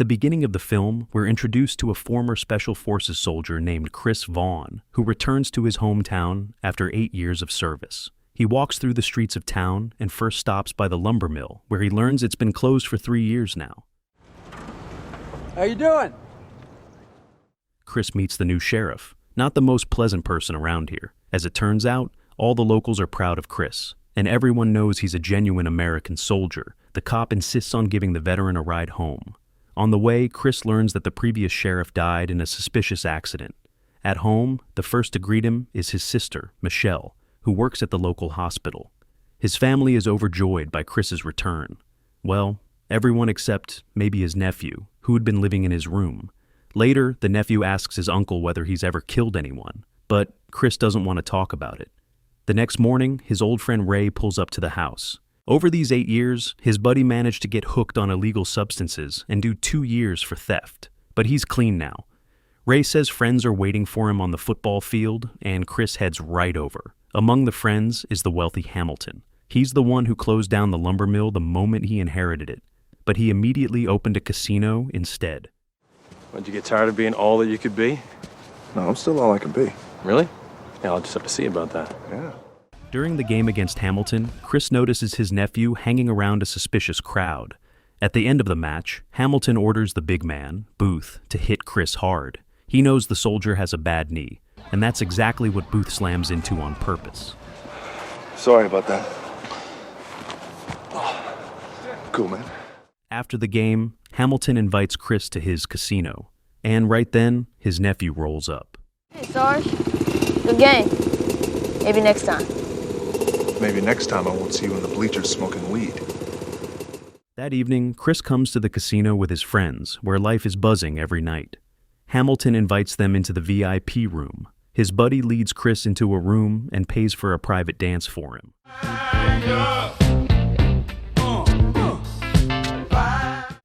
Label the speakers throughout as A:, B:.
A: the beginning of the film, we're introduced to a former Special Forces soldier named Chris Vaughn, who returns to his hometown after 8 years of service. He walks through the streets of town and first stops by the lumber mill, where he learns it's been closed for 3 years now.
B: How you doing?
A: Chris meets the new sheriff, not the most pleasant person around here. As it turns out, all the locals are proud of Chris, and everyone knows he's a genuine American soldier. The cop insists on giving the veteran a ride home. On the way, Chris learns that the previous sheriff died in a suspicious accident. At home, the first to greet him is his sister, Michelle, who works at the local hospital. His family is overjoyed by Chris's return. Well, everyone except maybe his nephew, who had been living in his room. Later, the nephew asks his uncle whether he's ever killed anyone, but Chris doesn't want to talk about it. The next morning, his old friend Ray pulls up to the house. Over these 8 years, his buddy managed to get hooked on illegal substances and do 2 years for theft, but he's clean now. Ray says friends are waiting for him on the football field, and Chris heads right over. Among the friends is the wealthy Hamilton. He's the one who closed down the lumber mill the moment he inherited it, but he immediately opened a casino instead.
C: Did you get tired of being all that you could be?
D: No, I'm still all I can be.
C: Really? Yeah, I'll just have to see about that.
D: Yeah.
A: During the game against Hamilton, Chris notices his nephew hanging around a suspicious crowd. At the end of the match, Hamilton orders the big man, Booth, to hit Chris hard. He knows the soldier has a bad knee, and that's exactly what Booth slams into on purpose.
D: Sorry about that. Cool, man.
A: After the game, Hamilton invites Chris to his casino, and right then, his nephew rolls up.
E: Hey, Sarge. Good game. Maybe next time.
D: Maybe next time I won't see you in the bleachers smoking weed.
A: That evening, Chris comes to the casino with his friends, where life is buzzing every night. Hamilton invites them into the VIP room. His buddy leads Chris into a room and pays for a private dance for him.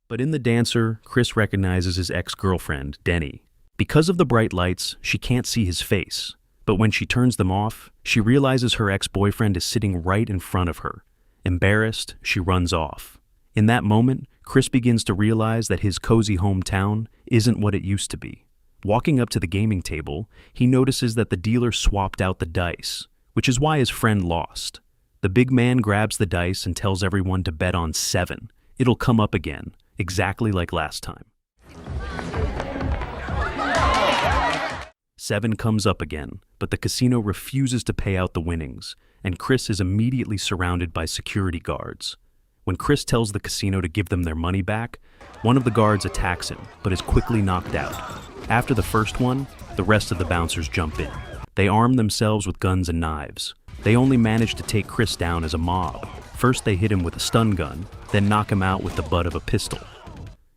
A: But in the dancer, Chris recognizes his ex-girlfriend, Denny. Because of the bright lights, she can't see his face. But when she turns them off, she realizes her ex-boyfriend is sitting right in front of her. Embarrassed, she runs off. In that moment, Chris begins to realize that his cozy hometown isn't what it used to be. Walking up to the gaming table, he notices that the dealer swapped out the dice, which is why his friend lost. The big man grabs the dice and tells everyone to bet on 7. It'll come up again, exactly like last time. 7 comes up again, but the casino refuses to pay out the winnings, and Chris is immediately surrounded by security guards. When Chris tells the casino to give them their money back, one of the guards attacks him, but is quickly knocked out. After the first one, the rest of the bouncers jump in. They arm themselves with guns and knives. They only manage to take Chris down as a mob. First they hit him with a stun gun, then knock him out with the butt of a pistol.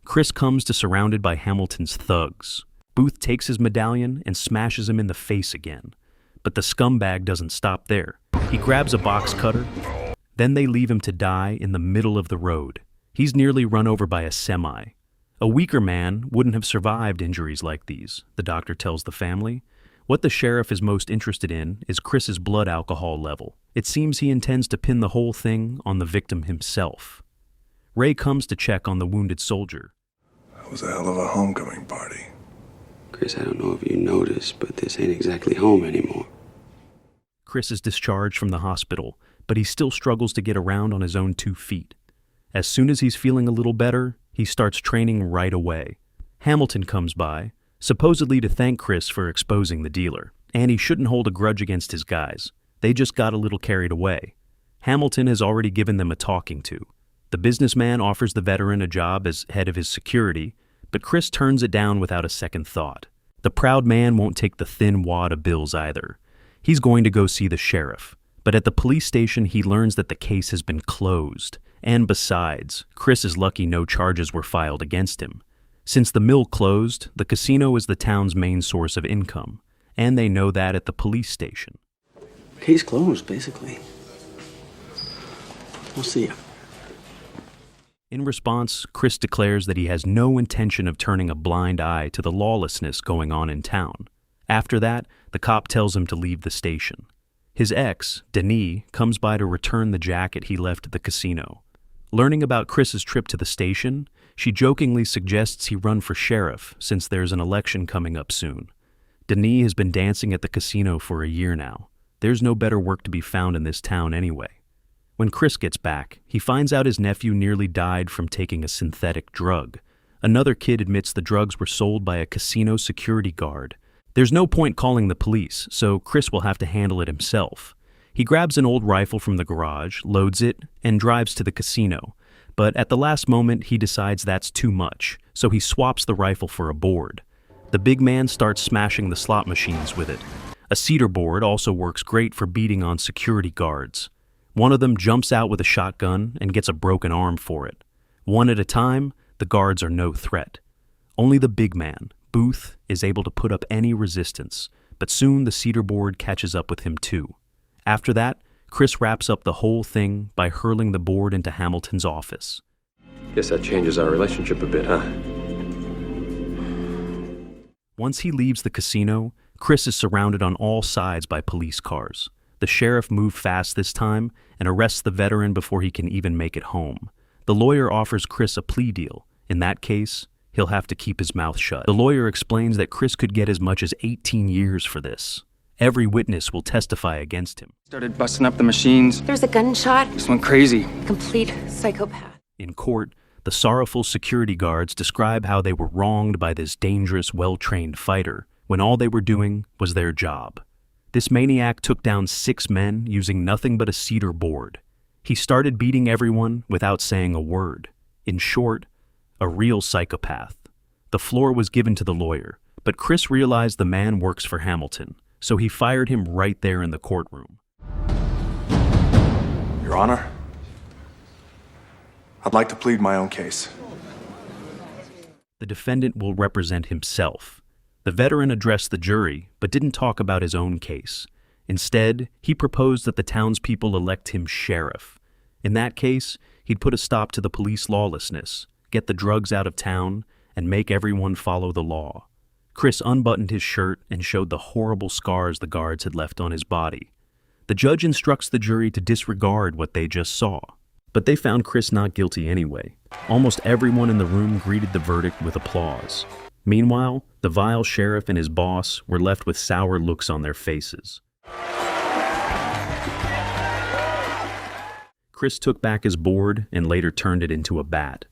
A: Chris comes to surrounded by Hamilton's thugs. Booth takes his medallion and smashes him in the face again. But the scumbag doesn't stop there. He grabs a box cutter. Then they leave him to die in the middle of the road. He's nearly run over by a semi. A weaker man wouldn't have survived injuries like these, the doctor tells the family. What the sheriff is most interested in is Chris's blood alcohol level. It seems he intends to pin the whole thing on the victim himself. Ray comes to check on the wounded soldier.
D: That was a hell of a homecoming party.
F: Chris, I don't know if you noticed, but this ain't exactly home anymore.
A: Chris is discharged from the hospital, but he still struggles to get around on his own 2 feet. As soon as he's feeling a little better, he starts training right away. Hamilton comes by, supposedly to thank Chris for exposing the dealer, and he shouldn't hold a grudge against his guys. They just got a little carried away. Hamilton has already given them a talking to. The businessman offers the veteran a job as head of his security, but Chris turns it down without a second thought. The proud man won't take the thin wad of bills either. He's going to go see the sheriff, but at the police station he learns that the case has been closed. And besides, Chris is lucky no charges were filed against him. Since the mill closed, the casino is the town's main source of income, and they know that at the police station.
F: Case closed, basically. We'll see ya.
A: In response, Chris declares that he has no intention of turning a blind eye to the lawlessness going on in town. After that, the cop tells him to leave the station. His ex, Denise, comes by to return the jacket he left at the casino. Learning about Chris's trip to the station, She jokingly suggests he run for sheriff since there's an election coming up soon. Denis has been dancing at the casino for a year now. There's no better work to be found in this town anyway. When Chris gets back, he finds out his nephew nearly died from taking a synthetic drug. Another kid admits the drugs were sold by a casino security guard. There's no point calling the police, so Chris will have to handle it himself. He grabs an old rifle from the garage, loads it, and drives to the casino. But at the last moment, he decides that's too much, so he swaps the rifle for a board. The big man starts smashing the slot machines with it. A cedar board also works great for beating on security guards. One of them jumps out with a shotgun and gets a broken arm for it. One at a time, the guards are no threat. Only the big man, Booth, is able to put up any resistance, but soon the cedar board catches up with him too. After that, Chris wraps up the whole thing by hurling the board into Hamilton's office.
C: Guess that changes our relationship a bit, huh?
A: Once he leaves the casino, Chris is surrounded on all sides by police cars. The sheriff moved fast this time and arrests the veteran before he can even make it home. The lawyer offers Chris a plea deal. In that case, he'll have to keep his mouth shut. The lawyer explains that Chris could get as much as 18 years for this. Every witness will testify against him.
G: Started busting up the machines.
H: There's a gunshot.
G: Just went crazy.
H: Complete psychopath.
A: In court, the sorrowful security guards describe how they were wronged by this dangerous, well-trained fighter when all they were doing was their job. This maniac took down 6 men using nothing but a cedar board. He started beating everyone without saying a word. In short, a real psychopath. The floor was given to the lawyer, but Chris realized the man works for Hamilton, so he fired him right there in the courtroom.
D: Your Honor, I'd like to plead my own case.
A: The defendant will represent himself. The veteran addressed the jury, but didn't talk about his own case. Instead, he proposed that the townspeople elect him sheriff. In that case, he'd put a stop to the police lawlessness, get the drugs out of town, and make everyone follow the law. Chris unbuttoned his shirt and showed the horrible scars the guards had left on his body. The judge instructs the jury to disregard what they just saw. But they found Chris not guilty anyway. Almost everyone in the room greeted the verdict with applause. Meanwhile, the vile sheriff and his boss were left with sour looks on their faces. Chris took back his board and later turned it into a bat.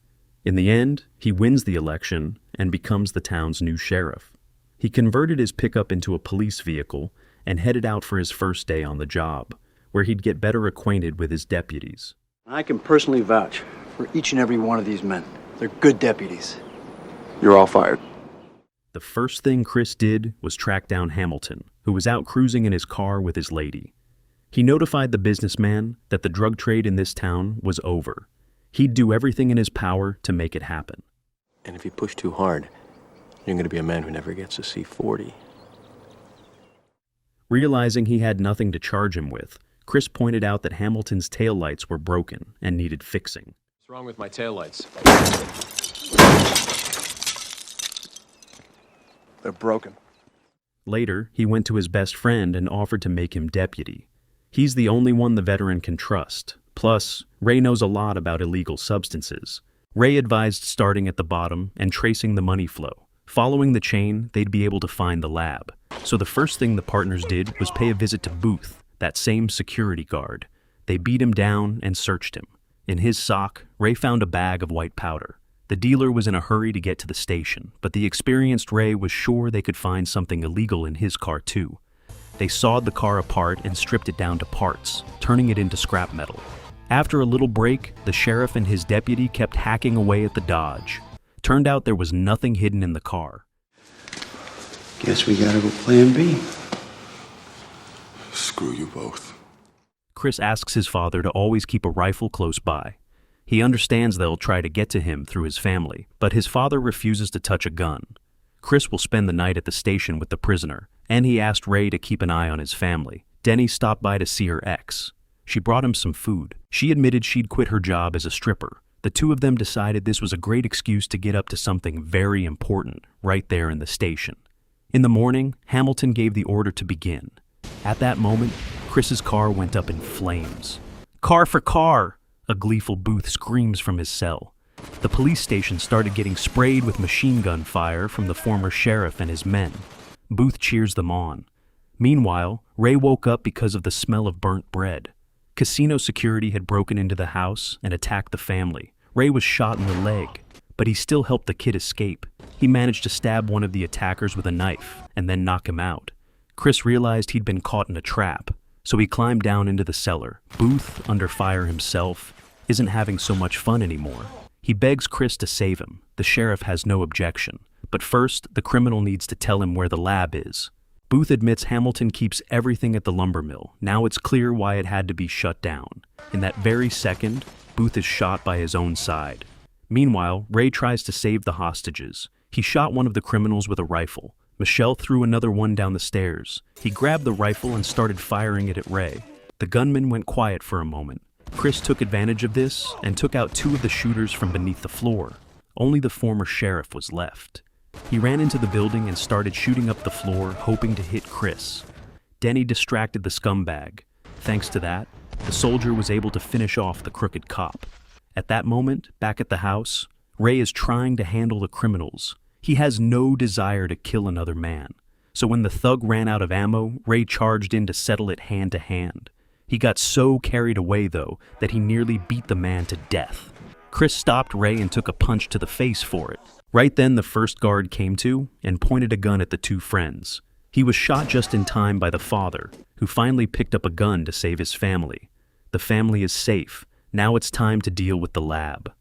A: In the end, he wins the election and becomes the town's new sheriff. He converted his pickup into a police vehicle and headed out for his first day on the job, where he'd get better acquainted with his deputies.
B: I can personally vouch for each and every one of these men. They're good deputies.
C: You're all fired.
A: The first thing Chris did was track down Hamilton, who was out cruising in his car with his lady. He notified the businessman that the drug trade in this town was over. He'd do everything in his power to make it happen.
C: And if you push too hard, you're going to be a man who never gets to see 40.
A: Realizing he had nothing to charge him with, Chris pointed out that Hamilton's taillights were broken and needed fixing.
C: What's wrong with my taillights?
D: They're broken.
A: Later, he went to his best friend and offered to make him deputy. He's the only one the veteran can trust. Plus, Ray knows a lot about illegal substances. Ray advised starting at the bottom and tracing the money flow. Following the chain, they'd be able to find the lab. So the first thing the partners did was pay a visit to Booth, that same security guard. They beat him down and searched him. In his sock, Ray found a bag of white powder. The dealer was in a hurry to get to the station, but the experienced Ray was sure they could find something illegal in his car too. They sawed the car apart and stripped it down to parts, turning it into scrap metal. After a little break, the sheriff and his deputy kept hacking away at the Dodge. Turned out there was nothing hidden in the car.
F: Guess we gotta go plan B.
D: Screw you both.
A: Chris asks his father to always keep a rifle close by. He understands they'll try to get to him through his family, but his father refuses to touch a gun. Chris will spend the night at the station with the prisoner, and he asked Ray to keep an eye on his family. Denny stopped by to see her ex. She brought him some food. She admitted she'd quit her job as a stripper. The two of them decided this was a great excuse to get up to something very important right there in the station. In the morning, Hamilton gave the order to begin. At that moment, Chris's car went up in flames. "Car for car!" A gleeful Booth screams from his cell. The police station started getting sprayed with machine gun fire from the former sheriff and his men. Booth cheers them on. Meanwhile, Ray woke up because of the smell of burnt bread. Casino security had broken into the house and attacked the family. Ray was shot in the leg, but he still helped the kid escape. He managed to stab one of the attackers with a knife and then knock him out. Chris realized he'd been caught in a trap, so he climbed down into the cellar. Booth, under fire himself, isn't having so much fun anymore. He begs Chris to save him. The sheriff has no objection. But first, the criminal needs to tell him where the lab is. Booth admits Hamilton keeps everything at the lumber mill. Now it's clear why it had to be shut down. In that very second, Booth is shot by his own side. Meanwhile, Ray tries to save the hostages. He shot one of the criminals with a rifle. Michelle threw another one down the stairs. He grabbed the rifle and started firing it at Ray. The gunman went quiet for a moment. Chris took advantage of this and took out two of the shooters from beneath the floor. Only the former sheriff was left. He ran into the building and started shooting up the floor, hoping to hit Chris. Denny distracted the scumbag. Thanks to that, the soldier was able to finish off the crooked cop. At that moment, back at the house, Ray is trying to handle the criminals. He has no desire to kill another man. So when the thug ran out of ammo, Ray charged in to settle it hand to hand. He got so carried away, though, that he nearly beat the man to death. Chris stopped Ray and took a punch to the face for it. Right then, the first guard came to and pointed a gun at the two friends. He was shot just in time by the father, who finally picked up a gun to save his family. The family is safe. Now it's time to deal with the lab.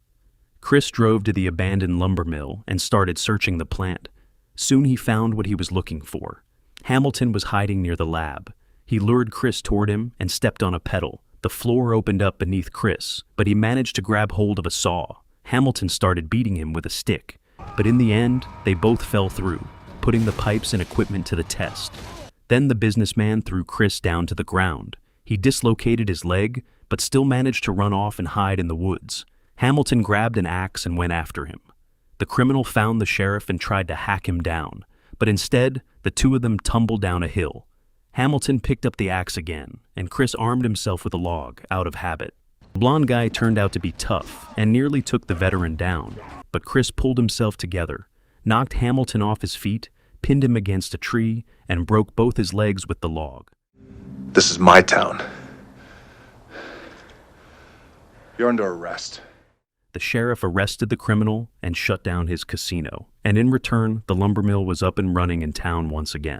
A: Chris drove to the abandoned lumber mill and started searching the plant. Soon he found what he was looking for. Hamilton was hiding near the lab. He lured Chris toward him and stepped on a pedal. The floor opened up beneath Chris, but he managed to grab hold of a saw. Hamilton started beating him with a stick, but in the end, they both fell through, putting the pipes and equipment to the test. Then the businessman threw Chris down to the ground. He dislocated his leg, but still managed to run off and hide in the woods. Hamilton grabbed an axe and went after him. The criminal found the sheriff and tried to hack him down, but instead, the two of them tumbled down a hill. Hamilton picked up the axe again, and Chris armed himself with a log, out of habit. The blonde guy turned out to be tough and nearly took the veteran down, but Chris pulled himself together, knocked Hamilton off his feet, pinned him against a tree, and broke both his legs with the log.
D: This is my town. You're under arrest.
A: The sheriff arrested the criminal and shut down his casino, and in return, the lumber mill was up and running in town once again.